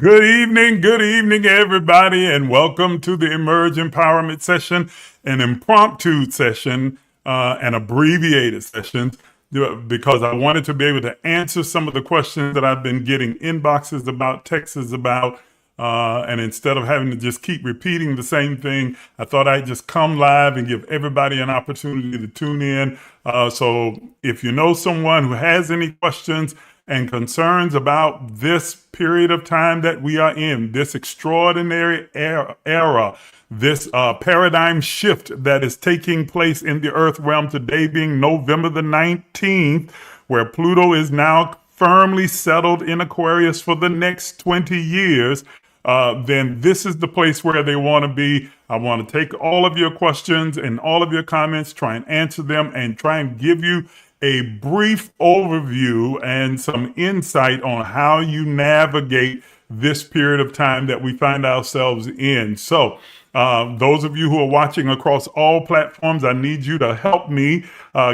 Good evening, everybody, and welcome to the Emerge Empowerment Session, an impromptu session, an abbreviated session, because I wanted to be able to answer some of the questions that I've been getting inboxes about, texts about, and instead of having to just keep repeating the same thing, I thought I'd just come live and give everybody an opportunity to tune in. So if you know someone who has any questions and concerns about this period of time that we are in, this extraordinary era, this paradigm shift that is taking place in the earth realm today, being November the 19th, where Pluto is now firmly settled in Aquarius for the next 20 years, then this is the place where they want to be. I want to take all of your questions and all of your comments, try and answer them, and try and give you a brief overview and some insight on how you navigate this period of time that we find ourselves in. So, those of you who are watching across all platforms, I need you to help me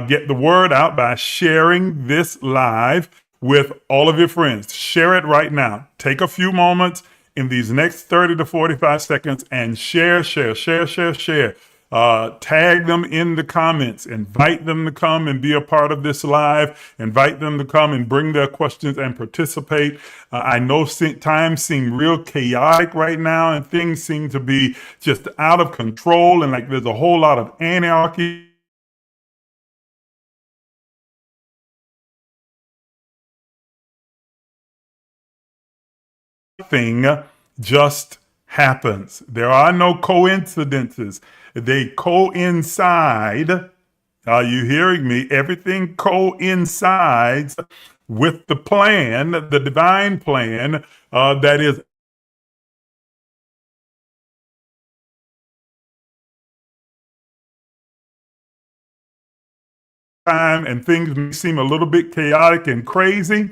get the word out by sharing this live with all of your friends. Share it right now. Take a few moments in these next 30 to 45 seconds and share. Tag them in the comments, invite them to come and be a part of this live, invite them to come and bring their questions and participate. I know times seem real chaotic right now and things seem to be just out of control and like there's a whole lot of anarchy. Thing just happens. There are no coincidences. They coincide. Are you hearing me? Everything coincides with the plan, the divine plan that is time, and things may seem a little bit chaotic and crazy.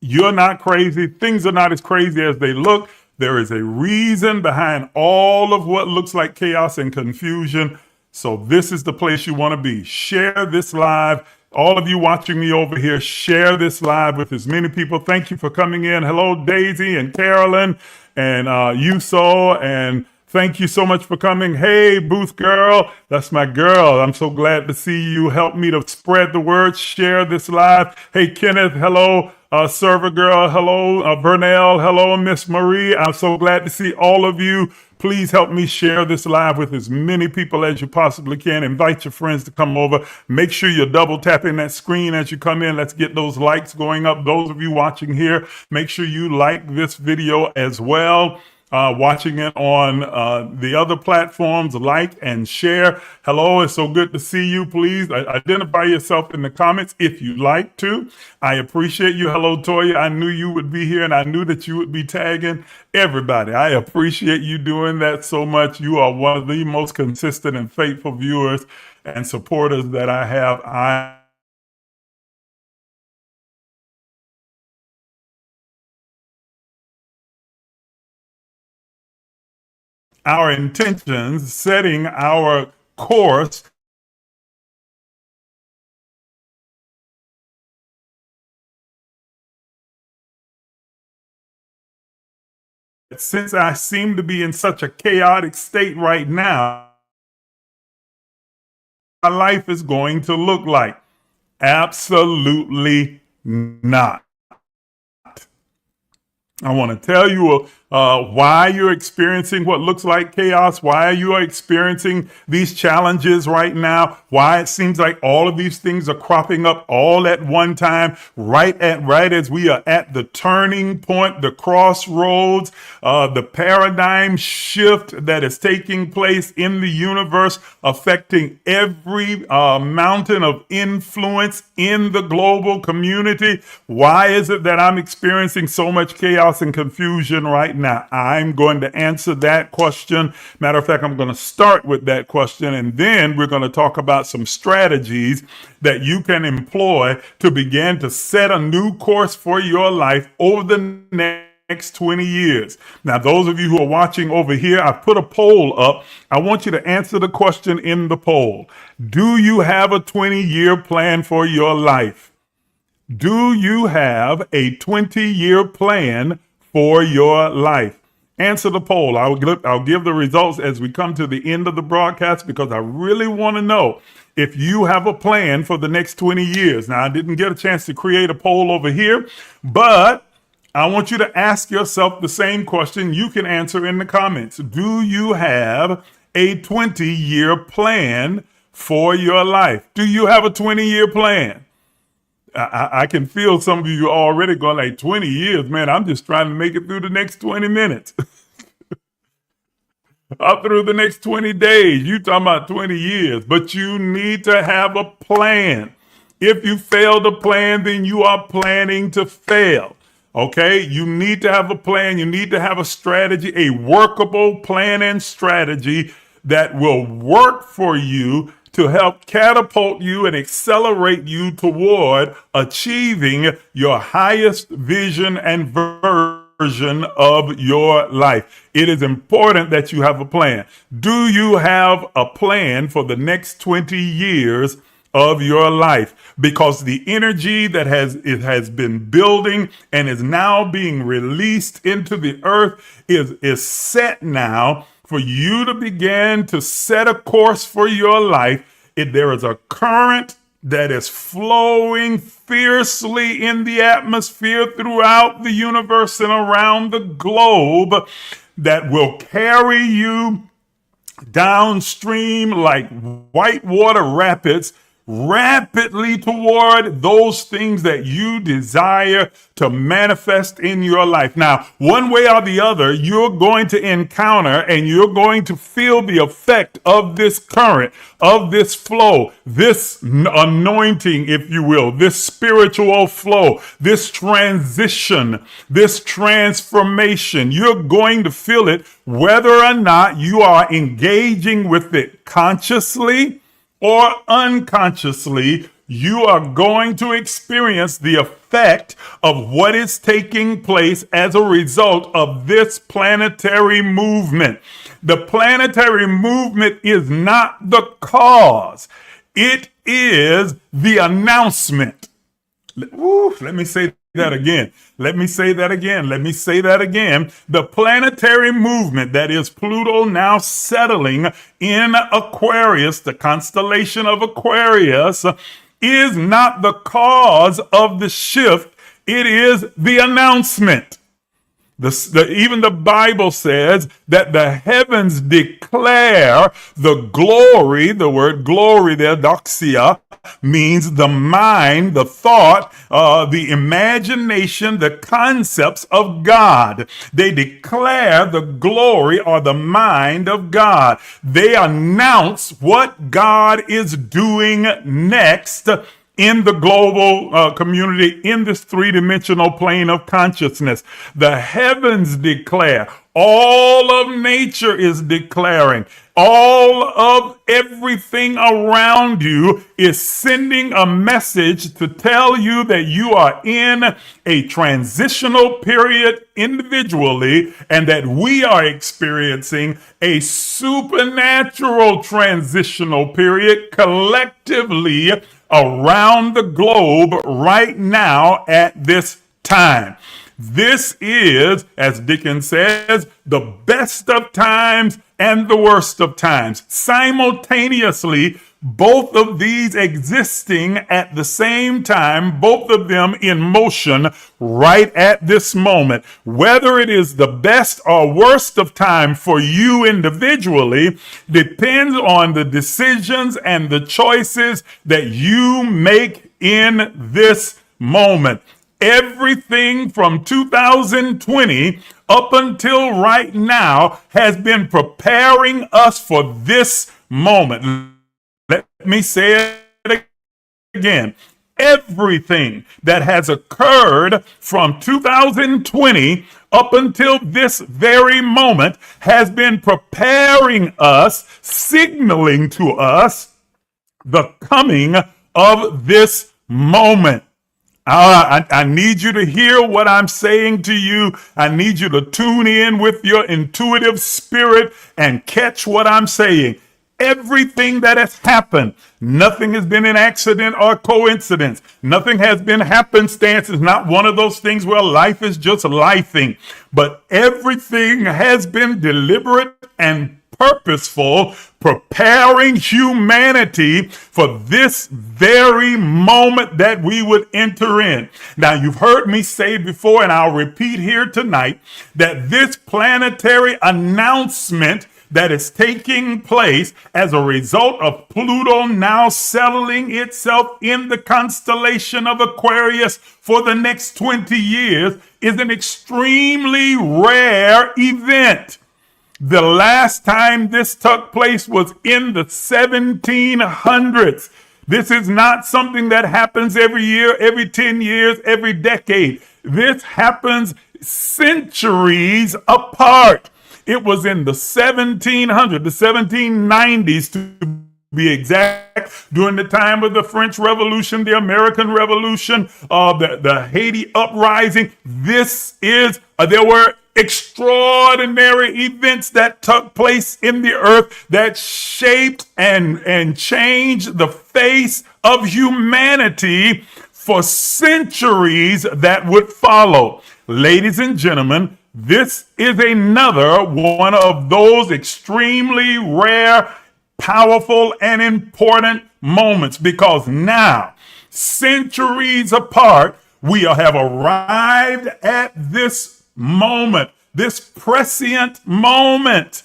You're not crazy. Things are not as crazy as they look. There is a reason behind all of what looks like chaos and confusion. So this is the place you want to be. Share this live. All of you watching me over here, share this live with as many people. Thank you for coming in. Hello, Daisy and Carolyn and Yuso, and thank you so much for coming. Hey, Booth Girl, that's my girl. I'm so glad to see you. Help me to spread the word. Share this live. Hey, Kenneth, hello. Server Girl, hello. Vernell, hello. Miss Marie, I'm so glad to see all of you. Please help me share this live with as many people as you possibly can. Invite your friends to come over. Make sure you're double tapping that screen as you come in. Let's get those likes going up. Those of you watching here, make sure you like this video as well. Watching it on the other platforms, like and share. Hello, it's so good to see you. Please identify yourself in the comments if you'd like to. I appreciate you. Hello, Toya. I knew you would be here and I knew that you would be tagging everybody. I appreciate you doing that so much. You are one of the most consistent and faithful viewers and supporters that I have. Our intentions, setting our course. Since I seem to be in such a chaotic state right now, my life is going to look like? Absolutely not. I want to tell you why you're experiencing what looks like chaos, why you are experiencing these challenges right now, why it seems like all of these things are cropping up all at one time, right as we are at the turning point, the crossroads, the paradigm shift that is taking place in the universe, affecting every mountain of influence in the global community. Why is it that I'm experiencing so much chaos and confusion right now? I'm going to answer that question. Matter of fact, I'm going to start with that question, and then we're going to talk about some strategies that you can employ to begin to set a new course for your life over the next 20 years. Now, those of you who are watching over here, I've put a poll up. I want you to answer the question in the poll. Do you have a 20-year plan for your life? Do you have a 20-year plan for your life? Answer the poll. I'll give the results as we come to the end of the broadcast, because I really want to know if you have a plan for the next 20 years. Now, I didn't get a chance to create a poll over here, but I want you to ask yourself the same question. You can answer in the comments. Do you have a 20-year plan for your life? Do you have a 20-year plan? I can feel some of you already going like, 20 years, man, I'm just trying to make it through the next 20 minutes. Up through the next 20 days. You talking about 20 years, but you need to have a plan. If you fail to plan, then you are planning to fail. Okay, you need to have a plan. You need to have a strategy, a workable plan and strategy that will work for you to help catapult you and accelerate you toward achieving your highest vision and version of your life. It is important that you have a plan. Do you have a plan for the next 20 years of your life? Because the energy that has been building and is now being released into the earth is set now for you to begin to set a course for your life. There is a current that is flowing fiercely in the atmosphere throughout the universe and around the globe that will carry you downstream like whitewater rapids, rapidly toward those things that you desire to manifest in your life. Now, one way or the other, you're going to encounter and you're going to feel the effect of this current, of this flow, this anointing, if you will, this spiritual flow, this transition, this transformation. You're going to feel it whether or not you are engaging with it consciously or unconsciously. You are going to experience the effect of what is taking place as a result of this planetary movement. The planetary movement is not the cause. It is the announcement. Let me say that again. Let me say that again. Let me say that again. The planetary movement, that is Pluto now settling in Aquarius, the constellation of Aquarius, is not the cause of the shift. It is the announcement. Even the Bible says that the heavens declare the glory. The word glory there, doxia, means the mind, the thought, the imagination, the concepts of God. They declare the glory or the mind of God. They announce what God is doing next in the global community, in this three-dimensional plane of consciousness. The heavens declare, all of nature is declaring, all of everything around you is sending a message to tell you that you are in a transitional period individually, and that we are experiencing a supernatural transitional period collectively around the globe right now at this time. This is, as Dickens says, the best of times and the worst of times. Simultaneously, both of these existing at the same time, both of them in motion right at this moment. Whether it is the best or worst of time for you individually depends on the decisions and the choices that you make in this moment. Everything from 2020 up until right now has been preparing us for this moment. Let me say it again. Everything that has occurred from 2020 up until this very moment has been preparing us, signaling to us the coming of this moment. I need you to hear what I'm saying to you. I need you to tune in with your intuitive spirit and catch what I'm saying. Everything that has happened, nothing has been an accident or coincidence. Nothing has been happenstance. It's not one of those things where life is just lifing, but everything has been deliberate and purposeful, preparing humanity for this very moment that we would enter in. Now, you've heard me say before, and I'll repeat here tonight, that this planetary announcement that is taking place as a result of Pluto now settling itself in the constellation of Aquarius for the next 20 years is an extremely rare event. The last time this took place was in the 1700s. This is not something that happens every year, every 10 years, every decade. This happens centuries apart. It was in the 1700s, the 1790s to be exact, during the time of the French Revolution, the American Revolution, the Haiti uprising. There were extraordinary events that took place in the earth that shaped and changed the face of humanity for centuries that would follow. Ladies and gentlemen, this is another one of those extremely rare, powerful, and important moments, because now, centuries apart, we have arrived at this moment, this prescient moment,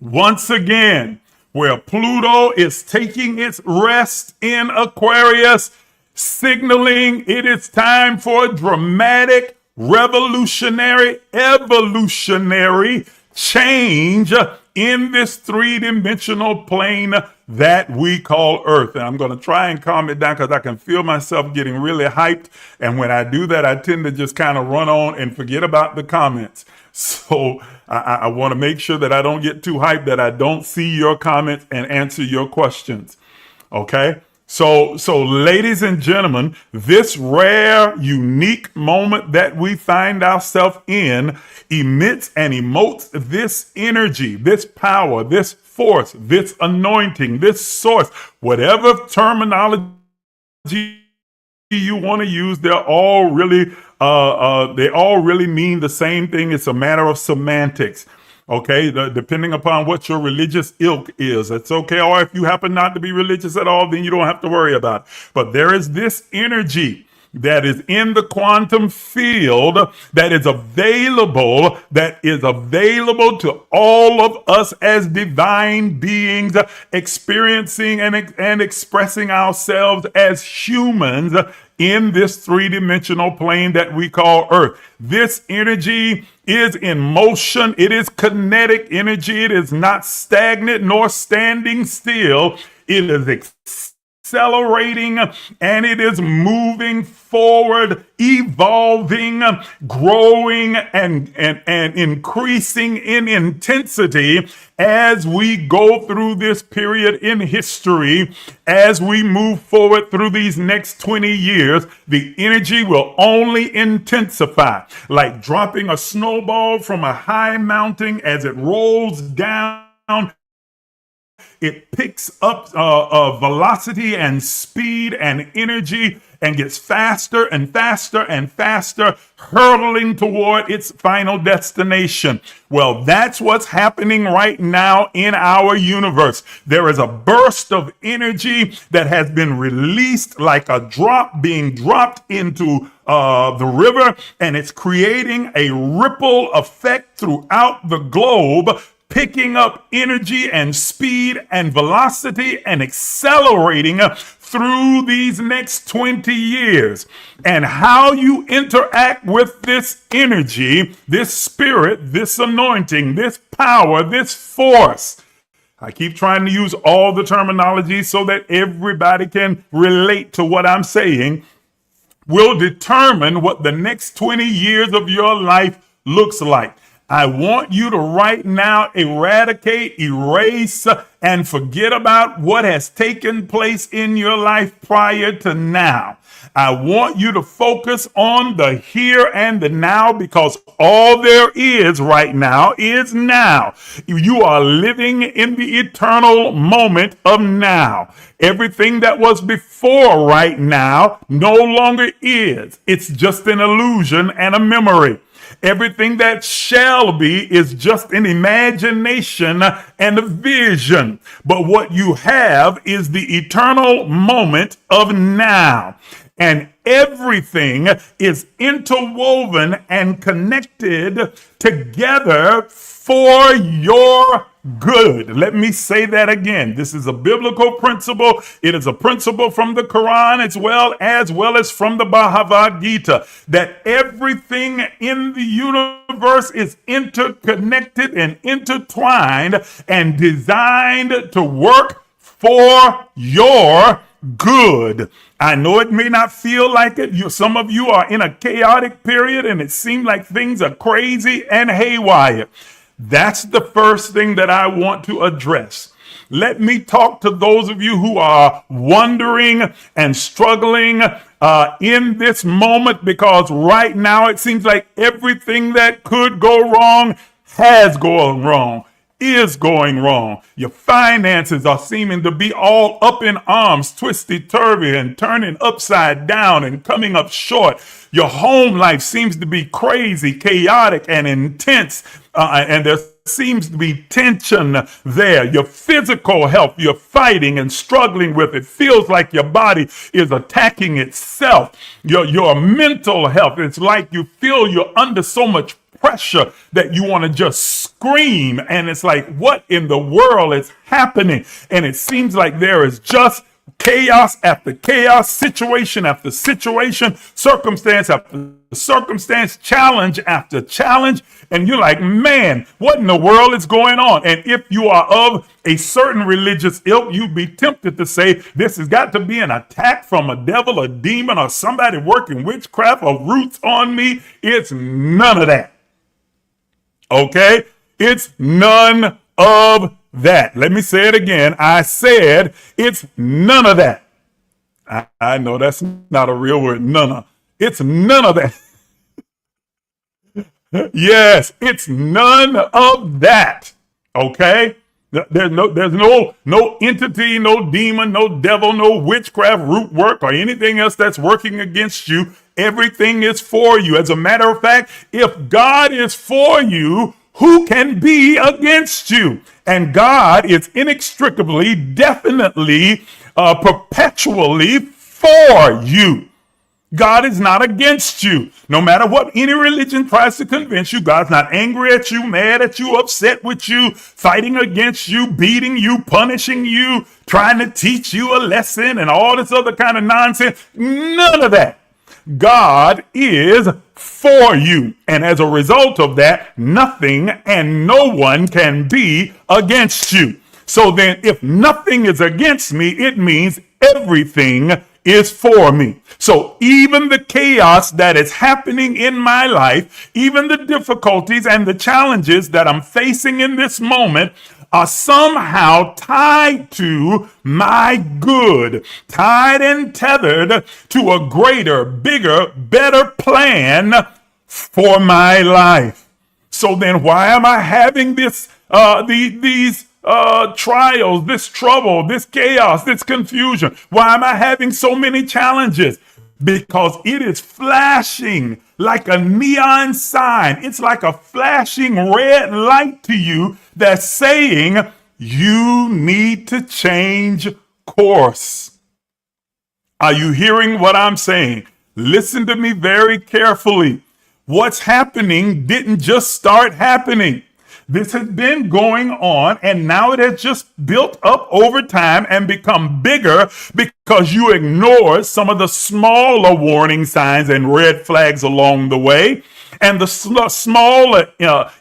once again, where Pluto is taking its rest in Aquarius, signaling it is time for a dramatic, revolutionary, evolutionary change in this three-dimensional plane that we call Earth. And I'm going to try and calm it down because I can feel myself getting really hyped. And when I do that, I tend to just kind of run on and forget about the comments. So I want to make sure that I don't get too hyped, that I don't see your comments and answer your questions. Okay? So ladies and gentlemen, this rare, unique moment that we find ourselves in emits and emotes this energy, this power, this force, this anointing, this source, whatever terminology you want to use, they all really mean the same thing. It's a matter of semantics. Okay, depending upon what your religious ilk is, it's okay. Or if you happen not to be religious at all, then you don't have to worry about it. But there is this energy that is in the quantum field that is available to all of us as divine beings, experiencing and expressing ourselves as humans in this three-dimensional plane that we call Earth. This energy is in motion. It is kinetic energy. It is not stagnant nor standing still. It is accelerating and it is moving forward, evolving, growing, and increasing in intensity as we go through this period in history. As we move forward through these next 20 years, the energy will only intensify, like dropping a snowball from a high mountain. As it rolls down, it picks up velocity and speed and energy and gets faster and faster and faster, hurtling toward its final destination. Well, that's what's happening right now in our universe. There is a burst of energy that has been released like a drop being dropped into the river, and it's creating a ripple effect throughout the globe, picking up energy and speed and velocity and accelerating through these next 20 years. And how you interact with this energy, this spirit, this anointing, this power, this force. I keep trying to use all the terminology so that everybody can relate to what I'm saying, will determine what the next 20 years of your life looks like. I want you to right now eradicate, erase, and forget about what has taken place in your life prior to now. I want you to focus on the here and the now, because all there is right now is now. You are living in the eternal moment of now. Everything that was before right now no longer is. It's just an illusion and a memory. Everything that shall be is just an imagination and a vision. But what you have is the eternal moment of now. And everything is interwoven and connected together for your good. Let me say that again. This is a biblical principle. It is a principle from the Quran as well as from the Bhagavad Gita, that everything in the universe is interconnected and intertwined and designed to work for your good. I know it may not feel like it. Some of you are in a chaotic period and it seems like things are crazy and haywire. That's the first thing that I want to address. Let me talk to those of you who are wondering and struggling in this moment, because right now it seems like everything that could go wrong has gone wrong, is going wrong. Your finances are seeming to be all up in arms, twisty-turvy and turning upside down and coming up short. Your home life seems to be crazy, chaotic, and intense, and there seems to be tension there. Your physical health, you're fighting and struggling with. It feels like your body is attacking itself. Your mental health, it's like you feel you're under so much pressure that you want to just scream, and it's like, what in the world is happening? And it seems like there is just chaos after chaos, situation after situation, circumstance after circumstance, challenge after challenge, and you're like, man, what in the world is going on? And if you are of a certain religious ilk, you'd be tempted to say, this has got to be an attack from a devil, a demon, or somebody working witchcraft or roots on me. It's none of that. Okay? It's none of that. Let me say it again. I said it's none of that. I know that's not a real word. None of. It's none of that. Yes, it's none of that. Okay? There's no entity, no demon, no devil, no witchcraft, root work, or anything else that's working against you. Everything is for you. As a matter of fact, if God is for you, who can be against you? And God is inextricably, definitely, perpetually for you. God is not against you. No matter what any religion tries to convince you, God's not angry at you, mad at you, upset with you, fighting against you, beating you, punishing you, trying to teach you a lesson and all this other kind of nonsense. None of that. God is for you. And as a result of that, nothing and no one can be against you. So then if nothing is against me, it means everything is for me. So even the chaos that is happening in my life, even the difficulties and the challenges that I'm facing in this moment are somehow tied to my good, tied and tethered to a greater, bigger, better plan for my life. So then why am I having these trials, this trouble, this chaos, this confusion? Why am I having so many challenges? Because it is flashing like a neon sign. It's like a flashing red light to you that's saying you need to change course. Are you hearing what I'm saying? Listen to me very carefully. What's happening didn't just start happening. This has been going on, and now it has just built up over time and become bigger because you ignore some of the smaller warning signs and red flags along the way. And the smaller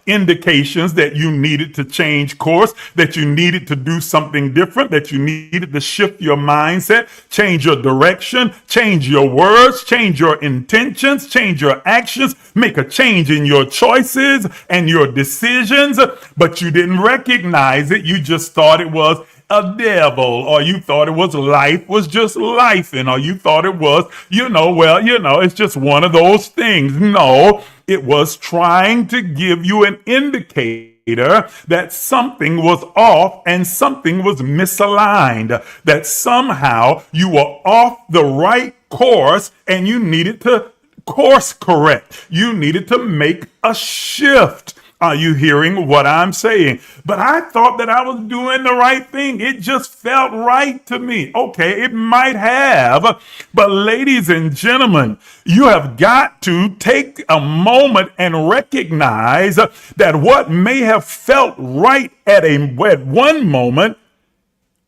indications that you needed to change course, that you needed to do something different, that you needed to shift your mindset, change your direction, change your words, change your intentions, change your actions, make a change in your choices and your decisions, but you didn't recognize it. You just thought it was a devil, or you thought it was life was just life, or you thought it was, it's just one of those things. No, it was trying to give you an indicator that something was off and something was misaligned, that somehow you were off the right course and you needed to course correct. You needed to make a shift. Are you hearing what I'm saying? But I thought that I was doing the right thing. It just felt right to me. Okay, it might have. But ladies and gentlemen, you have got to take a moment and recognize that what may have felt right at one moment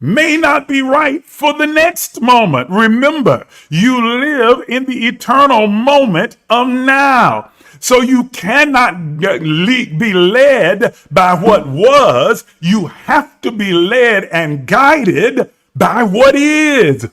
may not be right for the next moment. Remember, you live in the eternal moment of now. So you cannot be led by what was. You have to be led and guided by what is.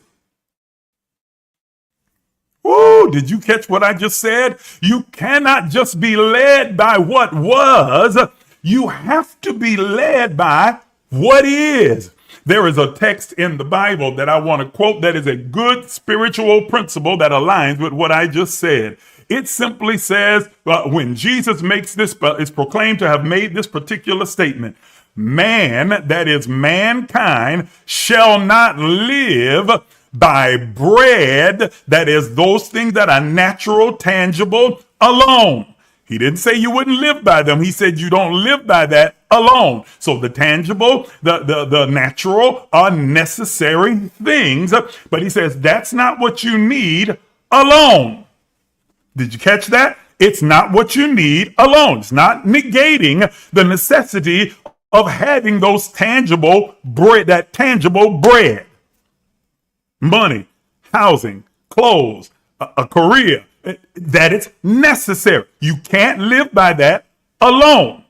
Woo, did you catch what I just said? You cannot just be led by what was. You have to be led by what is. There is a text in the Bible that I want to quote that is a good spiritual principle that aligns with what I just said. It simply says, when Jesus makes this, is proclaimed to have made this particular statement, man, that is mankind, shall not live by bread, that is those things that are natural, tangible, alone. He didn't say you wouldn't live by them. He said you don't live by that alone. So the tangible, the natural are necessary things. But he says that's not what you need alone. Did you catch that? It's not what you need alone. It's not negating the necessity of having those tangible bread, that tangible bread, money, housing, clothes, a career, that it's necessary. You can't live by that alone.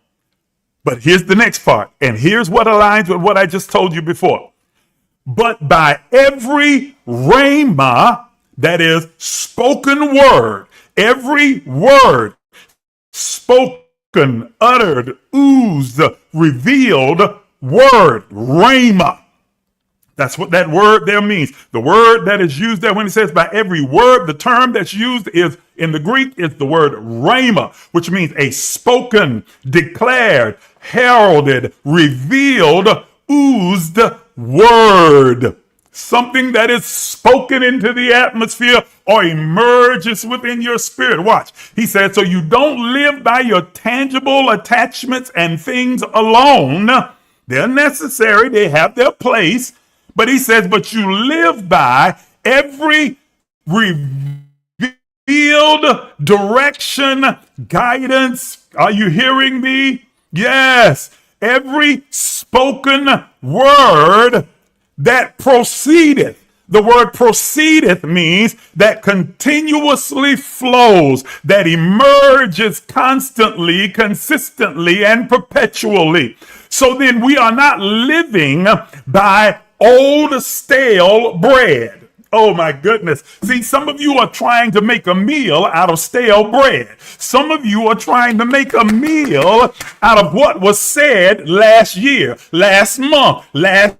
But here's the next part. And here's what aligns with what I just told you before. But by every rhema, that is spoken word, every word spoken, uttered, oozed, revealed word, rhema. That's what that word there means. The word that is used there when it says by every word, the term that's used is in the Greek is the word rhema, which means a spoken, declared, heralded, revealed, oozed word. Something that is spoken into the atmosphere or emerges within your spirit. Watch. He said, so you don't live by your tangible attachments and things alone. They're necessary. They have their place. But he says, but you live by every revealed direction, guidance. Are you hearing me? Yes. Every spoken word that proceedeth. The word proceedeth means that continuously flows, that emerges constantly, consistently, and perpetually. So then we are not living by old stale bread. Oh my goodness. See, some of you are trying to make a meal out of stale bread. Some of you are trying to make a meal out of what was said last year, last month, last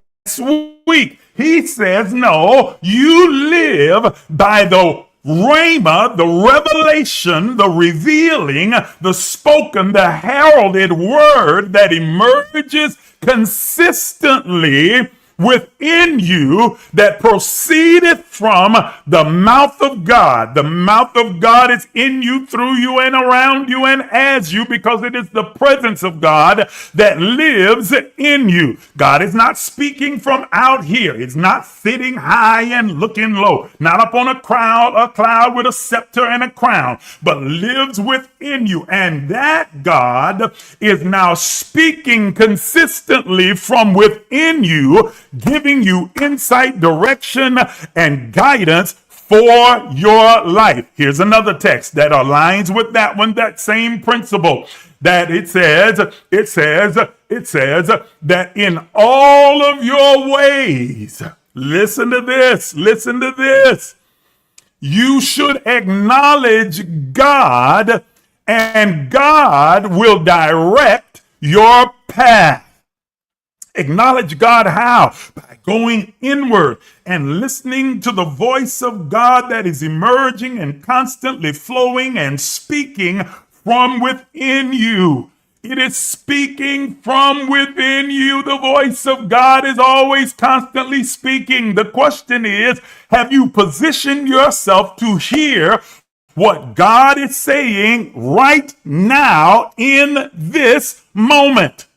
week. He says, no, you live by the rhema, the revelation, the revealing, the spoken, the heralded word that emerges consistently within you, that proceedeth from the mouth of God. The mouth of God is in you, through you, and around you, and as you, because it is the presence of God that lives in you. God is not speaking from out here. It's not sitting high and looking low, not up on a cloud with a scepter and a crown, but lives within you. And that God is now speaking consistently from within you, giving you insight, direction, and guidance for your life. Here's another text that aligns with that one, that same principle. That it says that in all of your ways, listen to this, you should acknowledge God, and God will direct your path. Acknowledge God how? By going inward and listening to the voice of God that is emerging and constantly flowing and speaking from within you. It is speaking from within you. The voice of God is always constantly speaking. The question is, have you positioned yourself to hear what God is saying right now in this moment?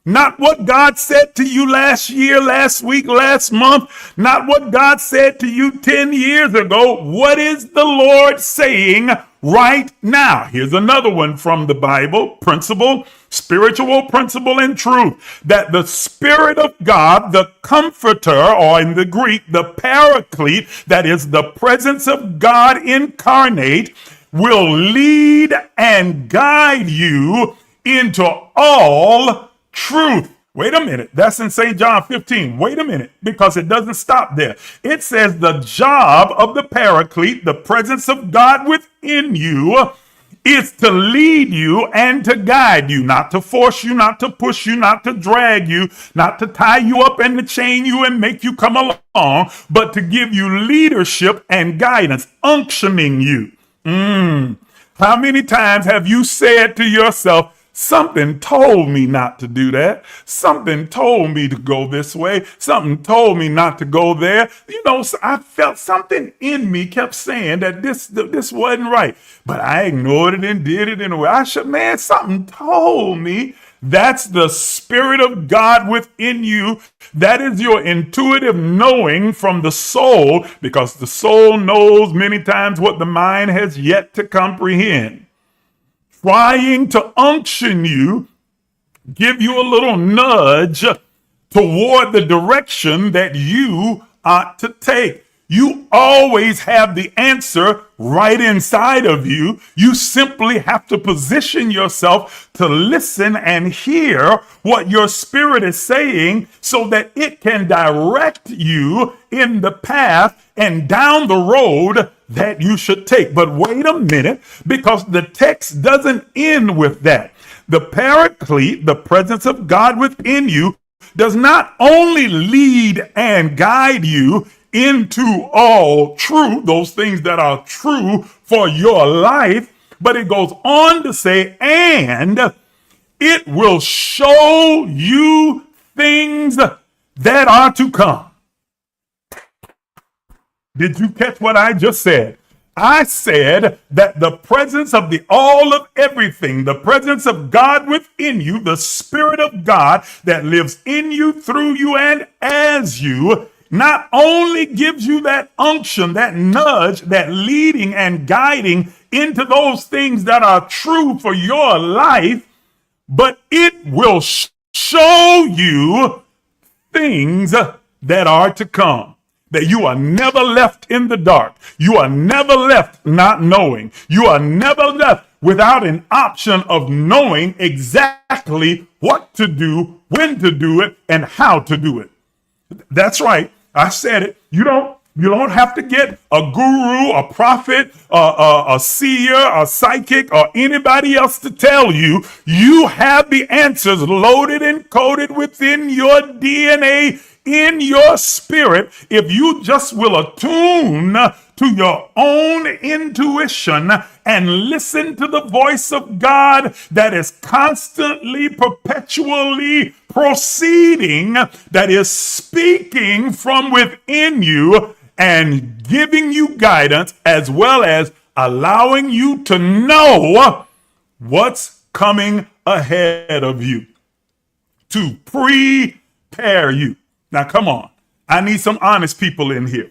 Not what God said to you last year, last week, last month. Not what God said to you 10 years ago. What is the Lord saying right now? Here's another one from the Bible. Principle, spiritual principle and truth. That the Spirit of God, the Comforter, or in the Greek, the Paraclete, that is the presence of God incarnate, will lead and guide you into all truth. Wait a minute. That's in St. John 15. Wait a minute, because it doesn't stop there. It says the job of the Paraclete, the presence of God within you, is to lead you and to guide you, not to force you, not to push you, not to drag you, not to tie you up and to chain you and make you come along, but to give you leadership and guidance, unctioning you. How many times have you said to yourself, something told me not to do that. Something told me to go this way. Something told me not to go there. You know, so I felt something in me kept saying that this wasn't right. But I ignored it and did it in a way I should. Man, something told me. That's the Spirit of God within you. That is your intuitive knowing from the soul, because the soul knows many times what the mind has yet to comprehend. Trying to unction you, give you a little nudge toward the direction that you ought to take. You always have the answer right inside of you. You simply have to position yourself to listen and hear what your spirit is saying so that it can direct you in the path and down the road that you should take. But wait a minute, because the text doesn't end with that. The Paraclete, the presence of God within you, does not only lead and guide you into all truth, those things that are true for your life, but it goes on to say, and it will show you things that are to come. Did you catch what I just said? I said that the presence of the all of everything, the presence of God within you, the Spirit of God that lives in you, through you, and as you, not only gives you that unction, that nudge, that leading and guiding into those things that are true for your life, but it will show you things that are to come. That you are never left in the dark. You are never left not knowing. You are never left without an option of knowing exactly what to do, when to do it, and how to do it. That's right. I said it. You don't have to get a guru, a prophet, a seer, a psychic, or anybody else to tell you. You have the answers loaded and coded within your DNA, in your spirit, if you just will attune to your own intuition and listen to the voice of God that is constantly, perpetually proceeding, that is speaking from within you and giving you guidance, as well as allowing you to know what's coming ahead of you, to prepare you. Now, come on. I need some honest people in here.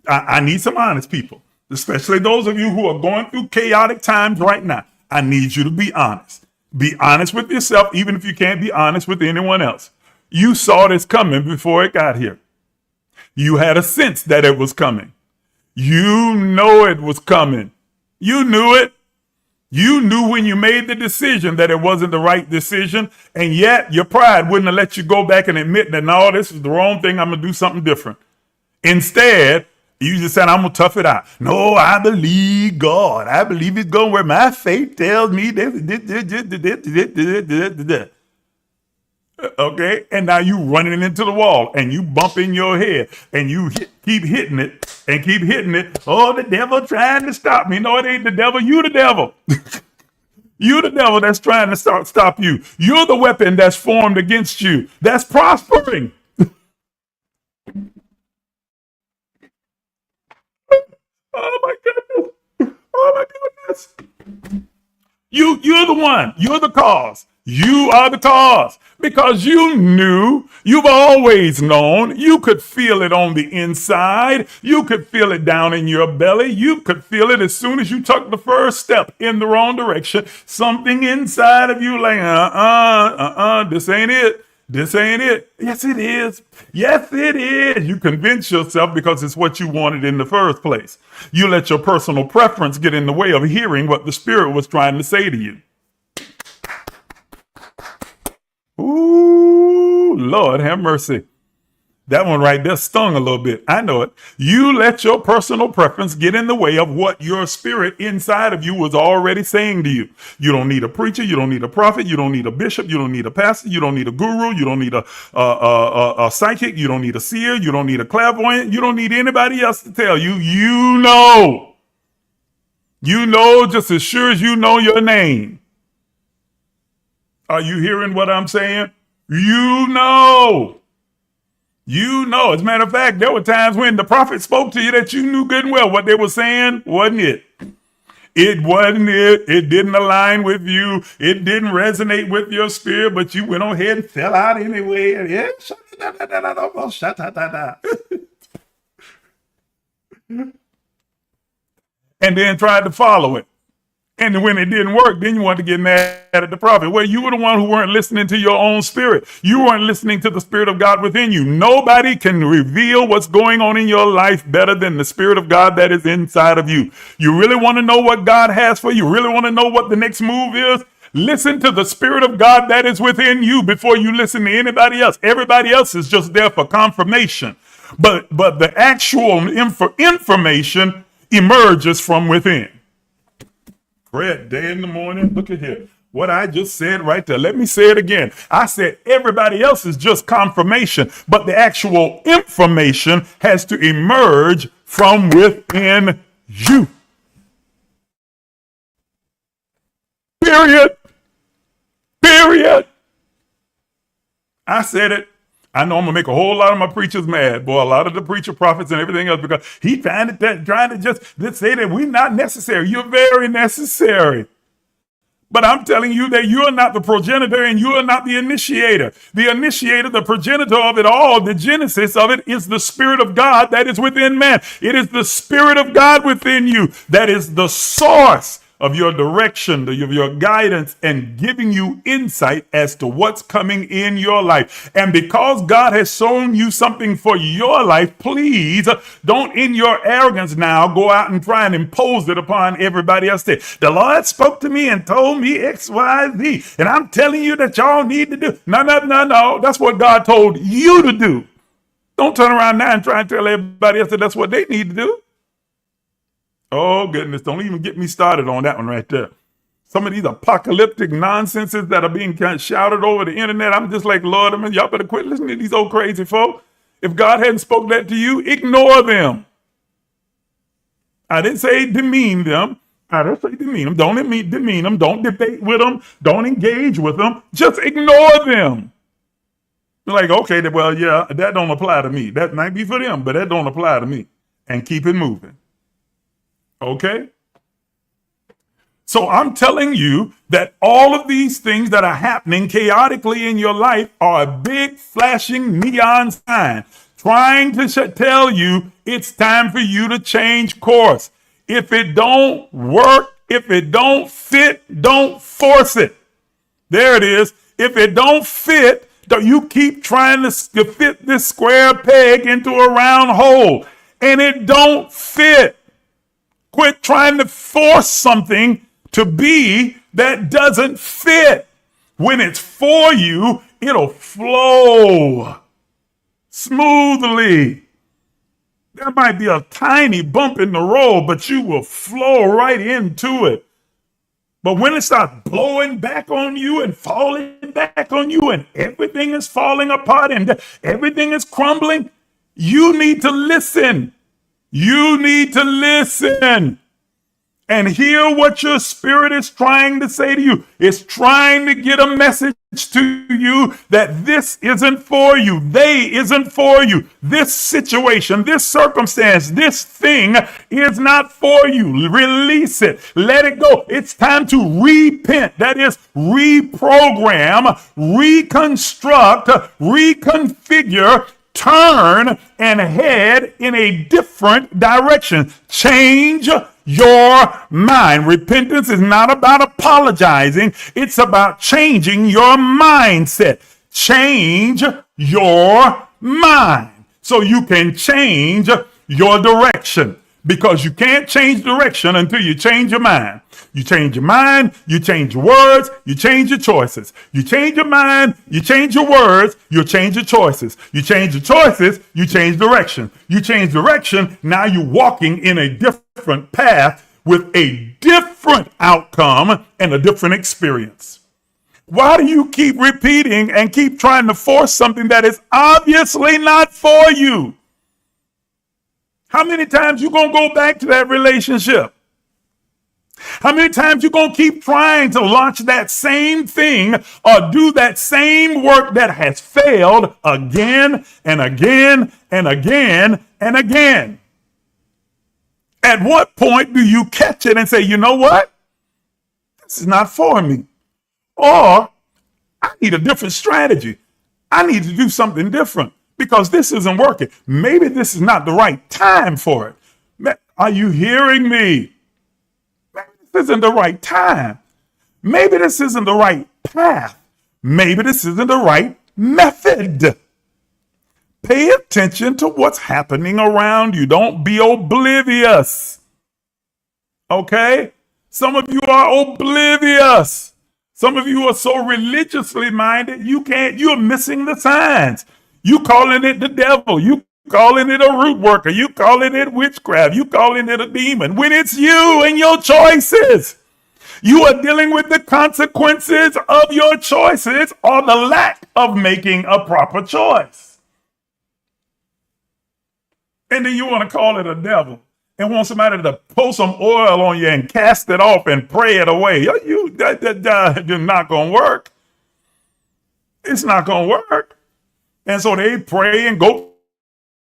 I need some honest people, especially those of you who are going through chaotic times right now. I need you to be honest. Be honest with yourself, even if you can't be honest with anyone else. You saw this coming before it got here. You had a sense that it was coming. You know it was coming. You knew it. You knew when you made the decision that it wasn't the right decision, and yet your pride wouldn't have let you go back and admit that, no, this is the wrong thing. I'm going to do something different. Instead, you just said, I'm going to tough it out. No, I believe God. I believe it's going where my faith tells me. Okay, and now you running into the wall and you bumping your head and you keep hitting it and keep hitting it. Oh, the devil trying to stop me. No, it ain't the devil. You the devil. You the devil that's trying to stop you. You're the weapon that's formed against you that's prospering. Oh my goodness. Oh my goodness. You're the one. You're the cause. You are the cause because you knew, you've always known, you could feel it on the inside. You could feel it down in your belly. You could feel it as soon as you took the first step in the wrong direction. Something inside of you like, this ain't it. This ain't it. Yes, it is. Yes, it is. You convince yourself because it's what you wanted in the first place. You let your personal preference get in the way of hearing what the Spirit was trying to say to you. Ooh, Lord have mercy. That one right there stung a little bit. I know it. You let your personal preference get in the way of what your spirit inside of you was already saying to you. You don't need a preacher. You don't need a prophet. You don't need a bishop. You don't need a pastor. You don't need a guru. You don't need a psychic. You don't need a seer. You don't need a clairvoyant. You don't need anybody else to tell you. You know. You know just as sure as you know your name. Are you hearing what I'm saying? You know. You know. As a matter of fact, there were times when the prophet spoke to you that you knew good and well what they were saying wasn't it. It wasn't it. It didn't align with you. It didn't resonate with your spirit, but you went on ahead and fell out anyway. Yeah. And then tried to follow it. And when it didn't work, then you wanted to get mad at the prophet. Well, you were the one who weren't listening to your own spirit. You weren't listening to the Spirit of God within you. Nobody can reveal what's going on in your life better than the Spirit of God that is inside of you. You really want to know what God has for you? You really want to know what the next move is? Listen to the Spirit of God that is within you before you listen to anybody else. Everybody else is just there for confirmation. But the actual information emerges from within. Great day in the morning. Look at here. What I just said right there. Let me say it again. I said everybody else is just confirmation, but the actual information has to emerge from within you. Period. Period. I said it. I know I'm gonna make a whole lot of my preachers mad, boy. A lot of the preacher prophets and everything else, because he's trying to just say that we're not necessary. You're very necessary. But I'm telling you that you are not the progenitor and you are not the initiator. The initiator, the progenitor of it all, the genesis of it is the Spirit of God that is within man. It is the Spirit of God within you that is the source of your direction, of your guidance, and giving you insight as to what's coming in your life. And because God has shown you something for your life, please don't in your arrogance now go out and try and impose it upon everybody else. The Lord spoke to me and told me X, Y, Z, and I'm telling you that y'all need to do. No. That's what God told you to do. Don't turn around now and try and tell everybody else that that's what they need to do. Oh, goodness. Don't even get me started on that one right there. Some of these apocalyptic nonsenses that are being kind of shouted over the internet. I'm just like, Lord, y'all better quit listening to these old crazy folk. If God hadn't spoke that to you, ignore them. I didn't say demean them. I didn't say demean them. Don't demean them. Don't debate with them. Don't engage with them. Just ignore them. Like, okay, well, yeah, that don't apply to me. That might be for them, but that don't apply to me. And keep it moving. Okay? So I'm telling you that all of these things that are happening chaotically in your life are a big flashing neon sign trying to tell you it's time for you to change course. If it don't work, if it don't fit, don't force it. There it is. If it don't fit, you keep trying to fit this square peg into a round hole. and it don't fit. Quit trying to force something to be that doesn't fit. When it's for you, it'll flow smoothly. There might be a tiny bump in the road, but you will flow right into it. But when it starts blowing back on you and falling back on you and everything is falling apart and everything is crumbling, you need to listen. You need to listen and hear what your spirit is trying to say to you. It's trying to get a message to you that this isn't for you. They isn't for you. This situation, this circumstance, this thing is not for you. Release it. Let it go. It's time to repent. That is reprogram, reconstruct, reconfigure, turn and head in a different direction. Change your mind. Repentance is not about apologizing. It's about changing your mindset. Change your mind so you can change your direction, because you can't change direction until you change your mind. You change your mind, you change your words, you change your choices. You change your mind, you change your words, you change your choices. You change your choices, you change direction. You change direction, now you're walking in a different path with a different outcome and a different experience. Why do you keep repeating and keep trying to force something that is obviously not for you? How many times you gonna go back to that relationship? How many times you gonna keep trying to launch that same thing or do that same work that has failed again and again and again and again? At what point do you catch it and say, you know what? This is not for me. Or I need a different strategy. I need to do something different because this isn't working. Maybe this is not the right time for it. Are you hearing me? This isn't the right time. Maybe this isn't the right path. Maybe this isn't the right method. Pay attention to what's happening around you. Don't be oblivious. Okay? Some of you are oblivious. Some of you are so religiously minded, you're missing the signs. You calling it the devil. You calling it a root worker. You calling it witchcraft. You calling it a demon. When it's you and your choices. You are dealing with the consequences of your choices or the lack of making a proper choice. And then you want to call it a devil and want somebody to pour some oil on you and cast it off and pray it away. You're not going to work. It's not going to work. And so they pray and go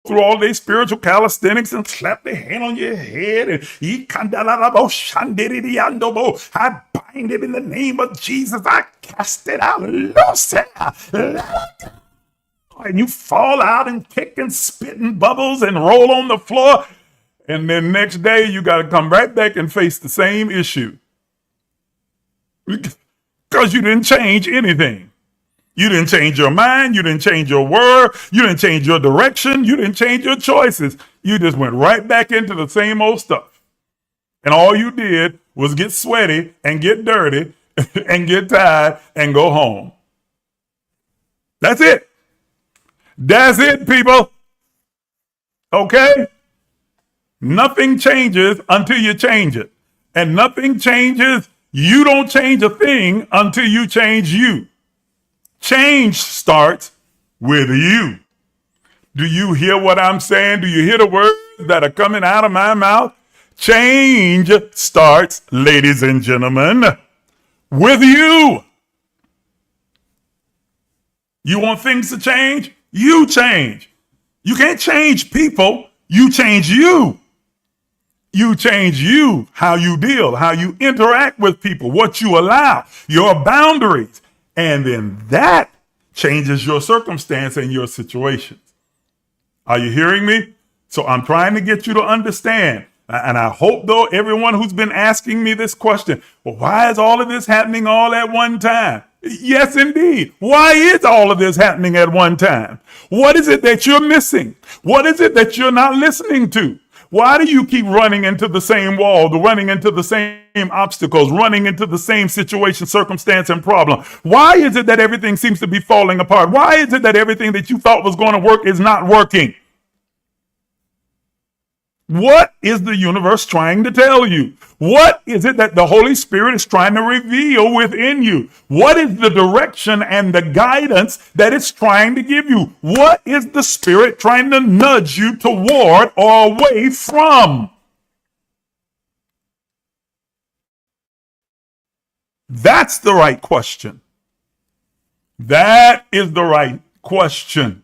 through all their spiritual calisthenics and slap their hand on your head and I bind it in the name of Jesus. I cast it out. Loose it. And you fall out and kick and spit and bubbles and roll on the floor. And then next day you got to come right back and face the same issue. Because you didn't change anything. You didn't change your mind. You didn't change your word. You didn't change your direction. You didn't change your choices. You just went right back into the same old stuff. And all you did was get sweaty and get dirty and get tired and go home. That's it. That's it, people. Okay? Nothing changes until you change it. And nothing changes. You don't change a thing until you change you. Change starts with you. Do you hear what I'm saying? Do you hear the words that are coming out of my mouth? Change starts, ladies and gentlemen, with you. You want things to change? You change. You can't change people. You change you. You change you, how you deal, how you interact with people, what you allow, your boundaries. And then that changes your circumstance and your situations. Are you hearing me? So I'm trying to get you to understand. And I hope, though, everyone who's been asking me this question, well, why is all of this happening all at one time? Yes, indeed. Why is all of this happening at one time? What is it that you're missing? What is it that you're not listening to? Why do you keep running into the same wall, running into the same obstacles, running into the same situation, circumstance, and problem? Why is it that everything seems to be falling apart? Why is it that everything that you thought was going to work is not working? What is the universe trying to tell you? What is it that the Holy Spirit is trying to reveal within you? What is the direction and the guidance that it's trying to give you? What is the Spirit trying to nudge you toward or away from? That's the right question. That is the right question.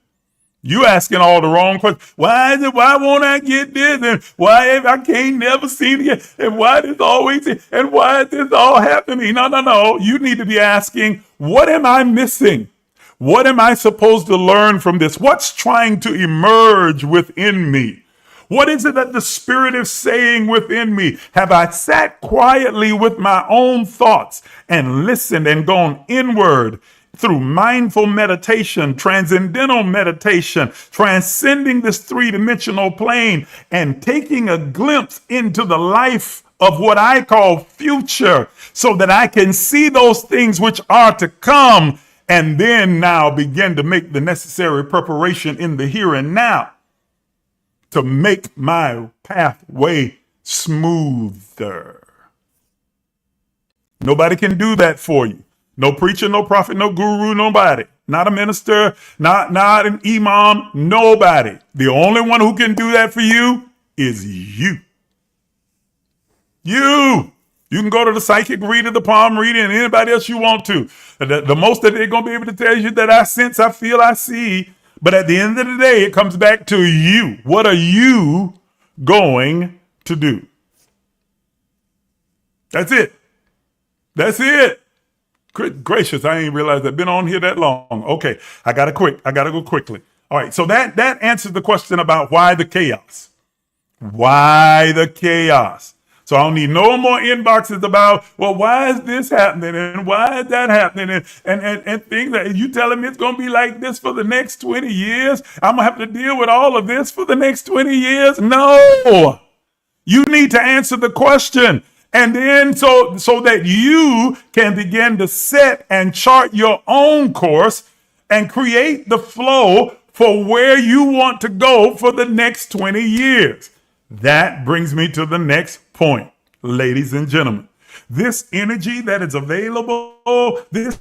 You asking all the wrong questions. Why is it? Why won't I get this? And why I can't never see it again? And why this always? And why is this all happening? No. You need to be asking, what am I missing? What am I supposed to learn from this? What's trying to emerge within me? What is it that the Spirit is saying within me? Have I sat quietly with my own thoughts and listened and gone inward through mindful meditation, transcendental meditation, transcending this three-dimensional plane and taking a glimpse into the life of what I call future so that I can see those things which are to come and then now begin to make the necessary preparation in the here and now to make my pathway smoother. Nobody can do that for you. No preacher, no prophet, no guru, nobody. Not a minister, not an imam, nobody. The only one who can do that for you is you. You. You can go to the psychic reader, the palm reader, and anybody else you want to. The most that they're going to be able to tell you that I sense, I feel, I see. But at the end of the day, it comes back to you. What are you going to do? That's it. That's it. Good gracious, I ain't realized I've been on here that long. Okay, I gotta go quickly. All right, so that answers the question about why the chaos. Why the chaos? So I don't need no more inboxes about, well, why is this happening and why is that happening and things that you telling me it's gonna be like this for the next 20 years. I'm gonna have to deal with all of this for the next 20 years. No, you need to answer the question. And then so that you can begin to set and chart your own course and create the flow for where you want to go for the next 20 years. That brings me to the next point, ladies and gentlemen. This energy that is available, this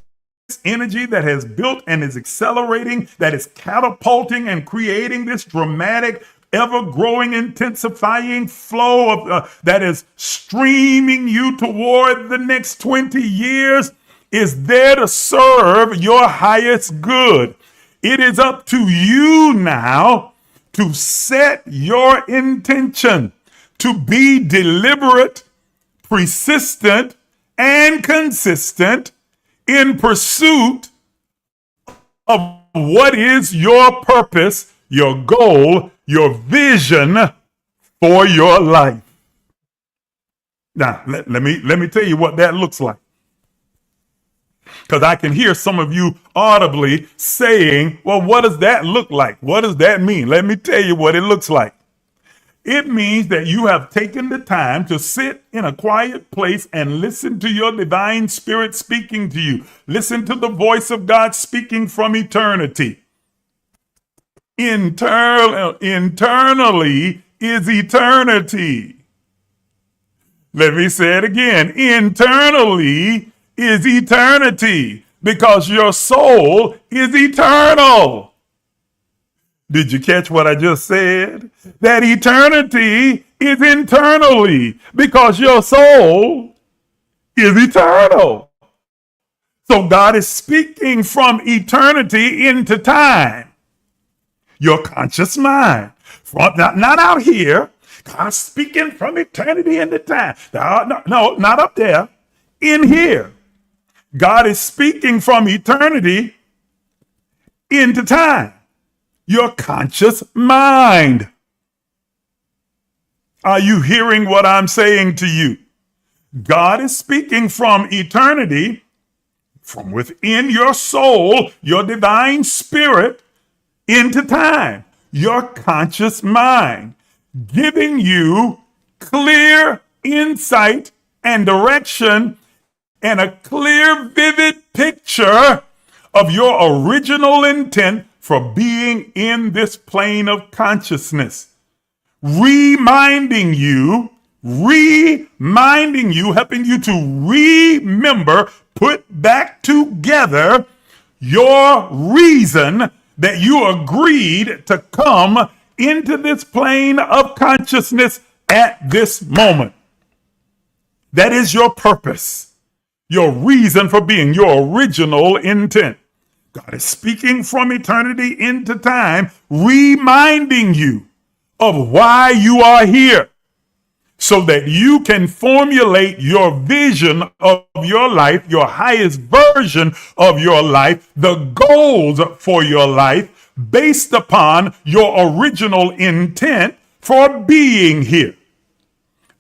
energy that has built and is accelerating, that is catapulting and creating this dramatic ever-growing, intensifying flow of that is streaming you toward the next 20 years is there to serve your highest good. It is up to you now to set your intention to be deliberate, persistent, and consistent in pursuit of what is your purpose, your goal, your vision for your life. Now, let me tell you what that looks like. Because I can hear some of you audibly saying, well, what does that look like? What does that mean? Let me tell you what it looks like. It means that you have taken the time to sit in a quiet place and listen to your divine spirit speaking to you. Listen to the voice of God speaking from eternity. Internally is eternity. Let me say it again. Internally is eternity because your soul is eternal. Did you catch what I just said? That eternity is internally because your soul is eternal. So God is speaking from eternity into time. Your conscious mind, not out here. God's speaking from eternity into time. No, not up there. In here. God is speaking from eternity into time. Your conscious mind. Are you hearing what I'm saying to you? God is speaking from eternity from within your soul, your divine spirit, into time, your conscious mind, giving you clear insight and direction and a clear, vivid picture of your original intent for being in this plane of consciousness. Reminding you, helping you to remember, put back together your reason that you agreed to come into this plane of consciousness at this moment. That is your purpose, your reason for being, your original intent. God is speaking from eternity into time, reminding you of why you are here, so that you can formulate your vision of your life, your highest version of your life, the goals for your life, based upon your original intent for being here.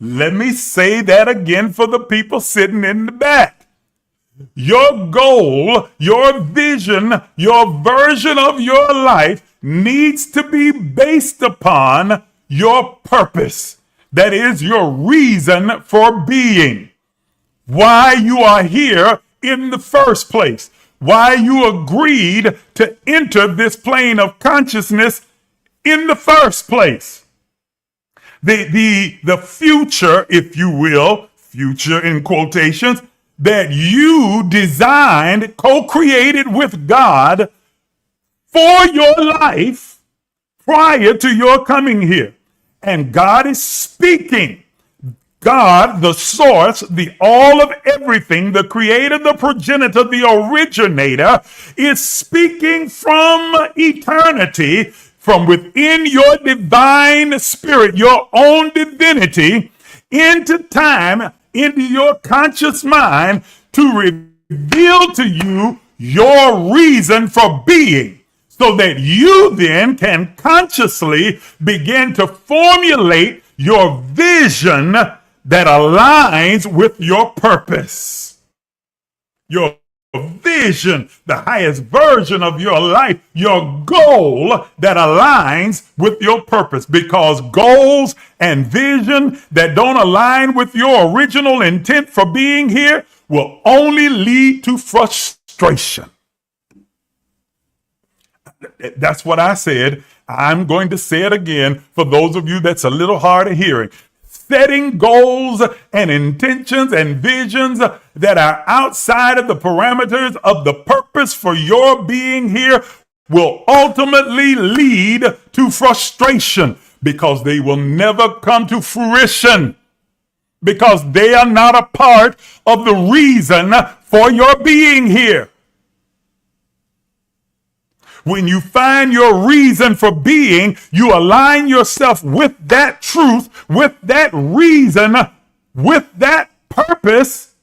Let me say that again for the people sitting in the back. Your goal, your vision, your version of your life needs to be based upon your purpose. That is your reason for being. Why you are here in the first place. Why you agreed to enter this plane of consciousness in the first place. The future, if you will, future in quotations, that you designed, co-created with God for your life prior to your coming here. And God is speaking. God, the source, the all of everything, the creator, the progenitor, the originator, is speaking from eternity, from within your divine spirit, your own divinity, into time, into your conscious mind, to reveal to you your reason for being, so that you then can consciously begin to formulate your vision that aligns with your purpose. Your vision, the highest version of your life, your goal that aligns with your purpose. Because goals and vision that don't align with your original intent for being here will only lead to frustration. That's what I said. I'm going to say it again for those of you that's a little hard of hearing. Setting goals and intentions and visions that are outside of the parameters of the purpose for your being here will ultimately lead to frustration, because they will never come to fruition, because they are not a part of the reason for your being here. When you find your reason for being, you align yourself with that truth, with that reason, with that purpose,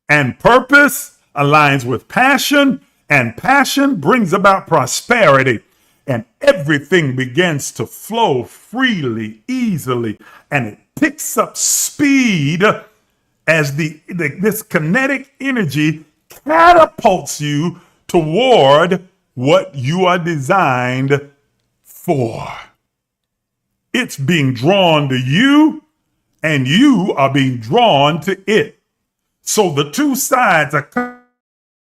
and purpose aligns with passion, and passion brings about prosperity, and everything begins to flow freely, easily, and it picks up speed as this kinetic energy catapults you toward what you are designed for. It's being drawn to you, and you are being drawn to it. So the two sides are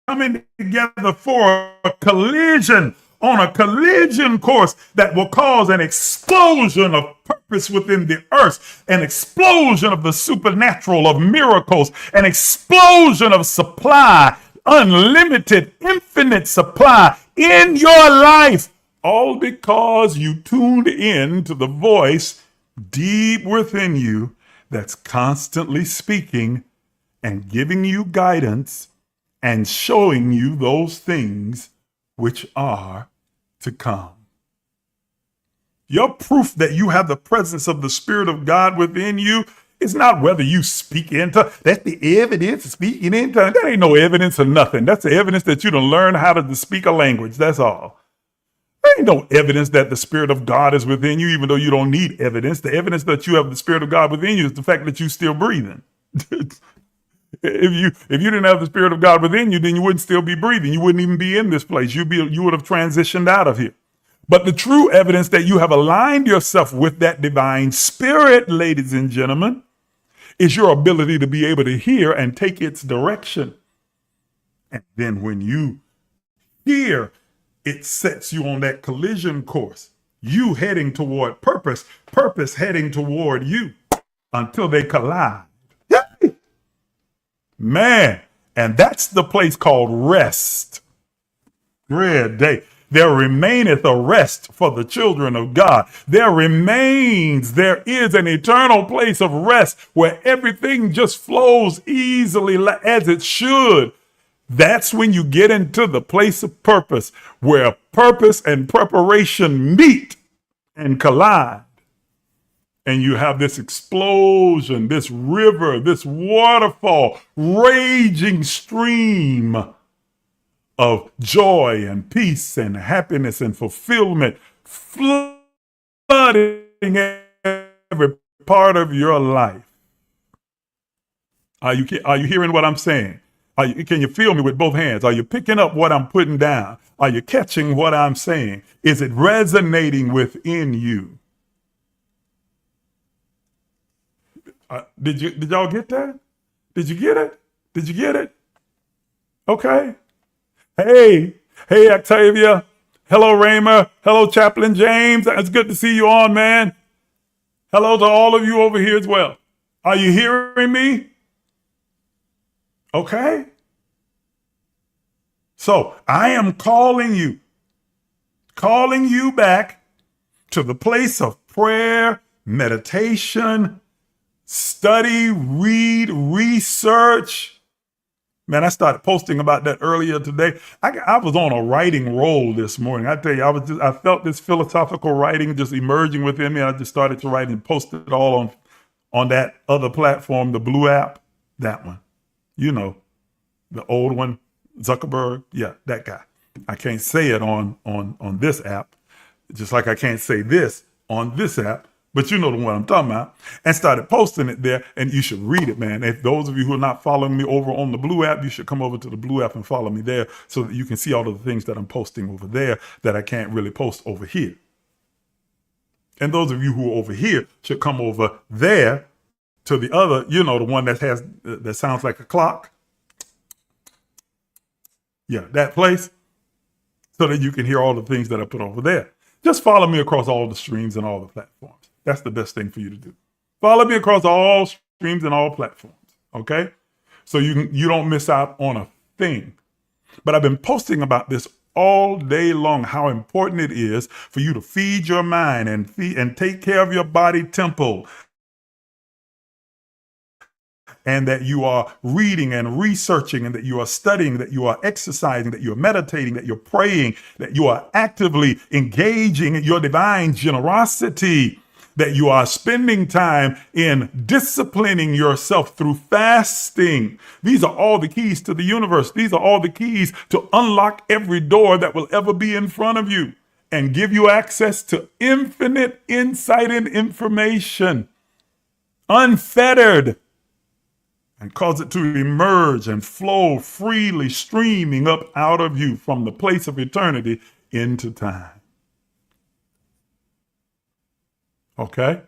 coming together for a collision, on a collision course that will cause an explosion of purpose within the earth, an explosion of the supernatural, of miracles, an explosion of supply, unlimited, infinite supply in your life, all because you tuned in to the voice deep within you that's constantly speaking and giving you guidance and showing you those things which are to come. Your proof that you have the presence of the Spirit of God within you is not whether you speak in tongues. That's the evidence of speaking in tongues. That ain't no evidence of nothing. That's the evidence that you done learn how to speak a language. That's all. There ain't no evidence that the Spirit of God is within you, even though you don't need evidence. The evidence that you have the Spirit of God within you is the fact that you're still breathing. If you didn't have the Spirit of God within you, then you wouldn't still be breathing. You wouldn't even be in this place. You would have transitioned out of here. But the true evidence that you have aligned yourself with that divine spirit, ladies and gentlemen, is your ability to be able to hear and take its direction. And then when you hear, it sets you on that collision course. You heading toward purpose, purpose heading toward you until they collide. Yay! Man, and that's the place called rest. Dread day. There remaineth a rest for the children of God. There is an eternal place of rest where everything just flows easily as it should. That's when you get into the place of purpose, where purpose and preparation meet and collide. And you have this explosion, this river, this waterfall, raging stream of joy and peace and happiness and fulfillment flooding every part of your life. Are you hearing what I'm saying? Can you feel me with both hands? Are you picking up what I'm putting down? Are you catching what I'm saying? Is it resonating within you? Did y'all get that? Did you get it? Did you get it? Okay. Hey, Octavia. Hello, Raymer. Hello, Chaplain James. It's good to see you on, man. Hello to all of you over here as well. Are you hearing me? Okay. So I am calling you back to the place of prayer, meditation, study, read, research. Man, I started posting about that earlier today. I was on a writing roll this morning. I tell you, I felt this philosophical writing just emerging within me. I just started to write and post it all on that other platform, the Blue app, that one. You know, the old one, Zuckerberg. Yeah, that guy. I can't say it on this app, just like I can't say this on this app. But you know the one I'm talking about, and started posting it there, and you should read it, man. If those of you who are not following me over on the Blue app, you should come over to the Blue app and follow me there so that you can see all of the things that I'm posting over there that I can't really post over here. And those of you who are over here should come over there to the other, you know, the one that sounds like a clock. Yeah, that place, so that you can hear all the things that I put over there. Just follow me across all the streams and all the platforms. That's the best thing for you to do. Follow me across all streams and all platforms, okay? So you don't miss out on a thing. But I've been posting about this all day long, how important it is for you to feed your mind and take care of your body temple. And that you are reading and researching, and that you are studying, that you are exercising, that you're meditating, that you're praying, that you are actively engaging in your divine generosity, that you are spending time in disciplining yourself through fasting. These are all the keys to the universe. These are all the keys to unlock every door that will ever be in front of you and give you access to infinite insight and information, unfettered, and cause it to emerge and flow freely, streaming up out of you from the place of eternity into time. Okay?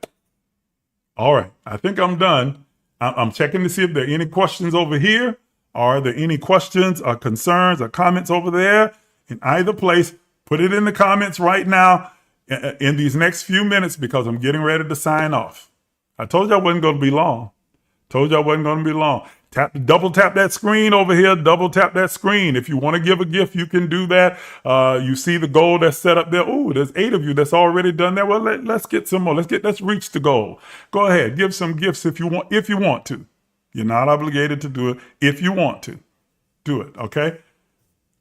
All right. I think I'm done. I'm checking to see if there are any questions over here. Are there any questions or concerns or comments over there? In either place, put it in the comments right now in these next few minutes, because I'm getting ready to sign off. I told you I wasn't going to be long. Double tap that screen over here. Double tap that screen. If you want to give a gift, you can do that. You see the goal that's set up there. Oh, there's 8 of you that's already done that. Well, let's get some more. Let's reach the goal. Go ahead. Give some gifts if you want to. You're not obligated to do it. If you want to, do it. Okay.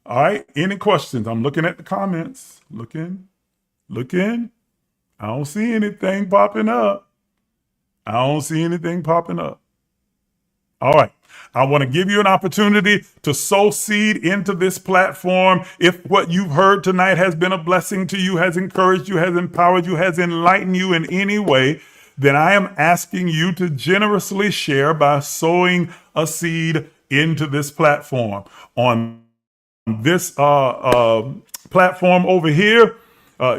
All right. Any questions? I'm looking at the comments. Looking. I don't see anything popping up. All right. I want to give you an opportunity to sow seed into this platform. If what you've heard tonight has been a blessing to you, has encouraged you, has empowered you, has enlightened you in any way, then I am asking you to generously share by sowing a seed into this platform. On this platform over here,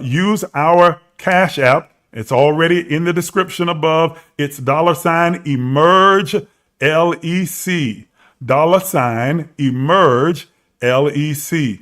use our Cash App. It's already in the description above. It's $emerge LEC. $emerge LEC.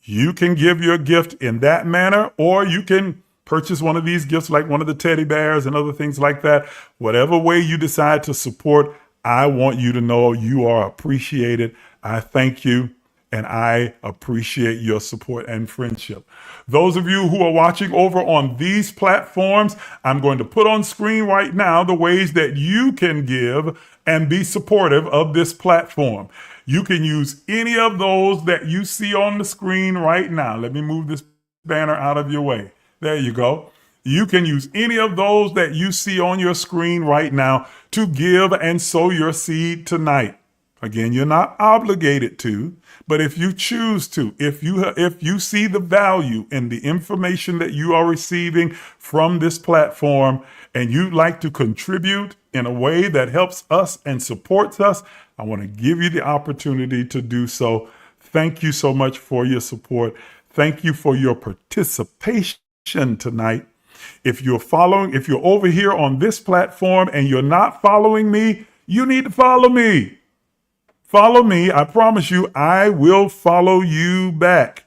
You can give your gift in that manner, or you can purchase one of these gifts like one of the teddy bears and other things like that. Whatever way you decide to support, I want you to know you are appreciated. I thank you, and I appreciate your support and friendship. Those of you who are watching over on these platforms, I'm going to put on screen right now the ways that you can give and be supportive of this platform. You can use any of those that you see on the screen right now. Let me move this banner out of your way. There you go. You can use any of those that you see on your screen right now to give and sow your seed tonight. Again, you're not obligated to, but if you choose to, if you see the value in the information that you are receiving from this platform and you'd like to contribute in a way that helps us and supports us, I want to give you the opportunity to do so. Thank you so much for your support. Thank you for your participation tonight. If you're over here on this platform and you're not following me, you need to follow me. Follow me. I promise you, I will follow you back.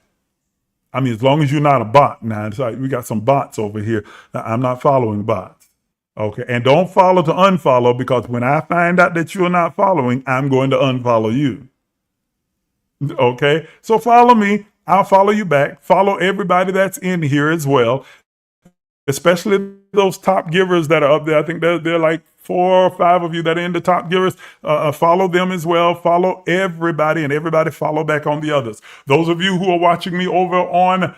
I mean, as long as you're not a bot. Now, it's like we got some bots over here. Now, I'm not following bots. Okay. And don't follow to unfollow, because when I find out that you're not following, I'm going to unfollow you. Okay. So follow me. I'll follow you back. Follow everybody that's in here as well, especially those top givers that are up there. I think they're like 4 or 5 of you that are in the top givers. Follow them as well. Follow everybody, and everybody follow back on the others. Those of you who are watching me over on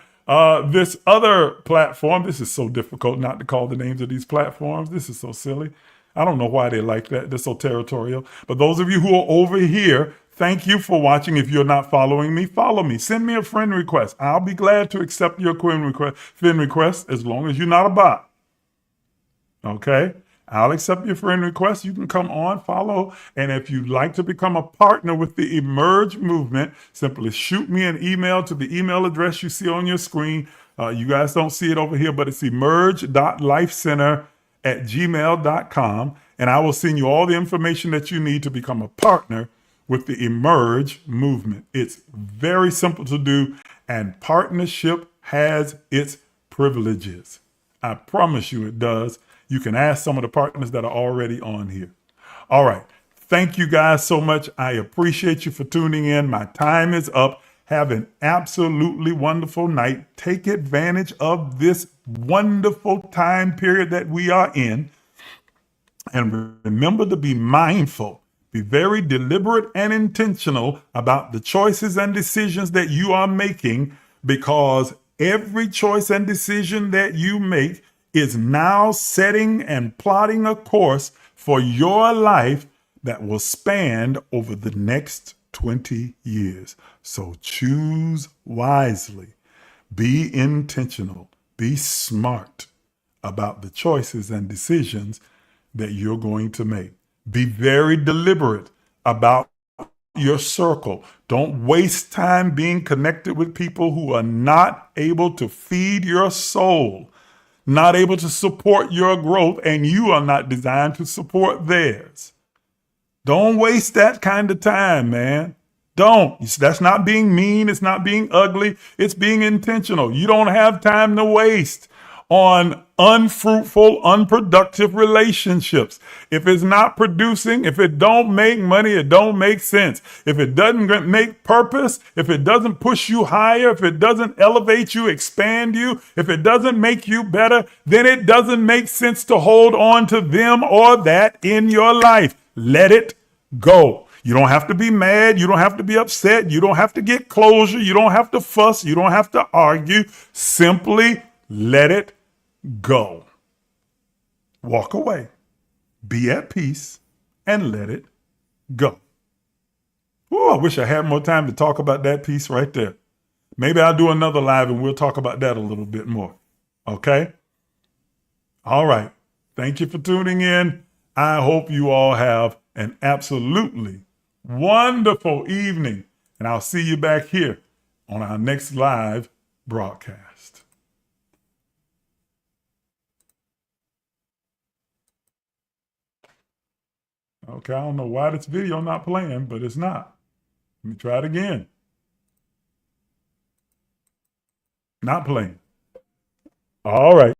this other platform, this is so difficult not to call the names of these platforms. This is so silly. I don't know why they're like that. They're so territorial. But those of you who are over here, thank you for watching. If you're not following me, follow me. Send me a friend request. I'll be glad to accept your friend request as long as you're not a bot. Okay? I'll accept your friend request. You can come on, follow. And if you'd like to become a partner with the Emerge movement, simply shoot me an email to the email address you see on your screen. You guys don't see it over here, but it's emerge.lifecenter@gmail.com. And I will send you all the information that you need to become a partner with the Emerge movement. It's very simple to do, and partnership has its privileges. I promise you it does. You can ask some of the partners that are already on here. All right. Thank you guys so much. I appreciate you for tuning in. My time is up. Have an absolutely wonderful night. Take advantage of this wonderful time period that we are in. And remember to be mindful. Be very deliberate and intentional about the choices and decisions that you are making, because every choice and decision that you make is now setting and plotting a course for your life that will span over the next 20 years. So choose wisely, be intentional, be smart about the choices and decisions that you're going to make. Be very deliberate about your circle. Don't waste time being connected with people who are not able to feed your soul, not able to support your growth, and you are not designed to support theirs. Don't waste that kind of time, man. Don't. That's not being mean. It's not being ugly. It's being intentional. You don't have time to waste on unfruitful, unproductive relationships. If it's not producing, if it don't make money, it don't make sense. If it doesn't make purpose, if it doesn't push you higher, if it doesn't elevate you, expand you, if it doesn't make you better, then it doesn't make sense to hold on to them or that in your life. Let it go. You don't have to be mad. You don't have to be upset. You don't have to get closure. You don't have to fuss. You don't have to argue. Simply let it go. Walk away. Be at peace and let it go. Oh, I wish I had more time to talk about that piece right there. Maybe I'll do another live and we'll talk about that a little bit more. Okay? All right. Thank you for tuning in. I hope you all have an absolutely wonderful evening. And I'll see you back here on our next live broadcast. Okay, I don't know why this video not playing, but it's not. Let me try it again. Not playing. All right.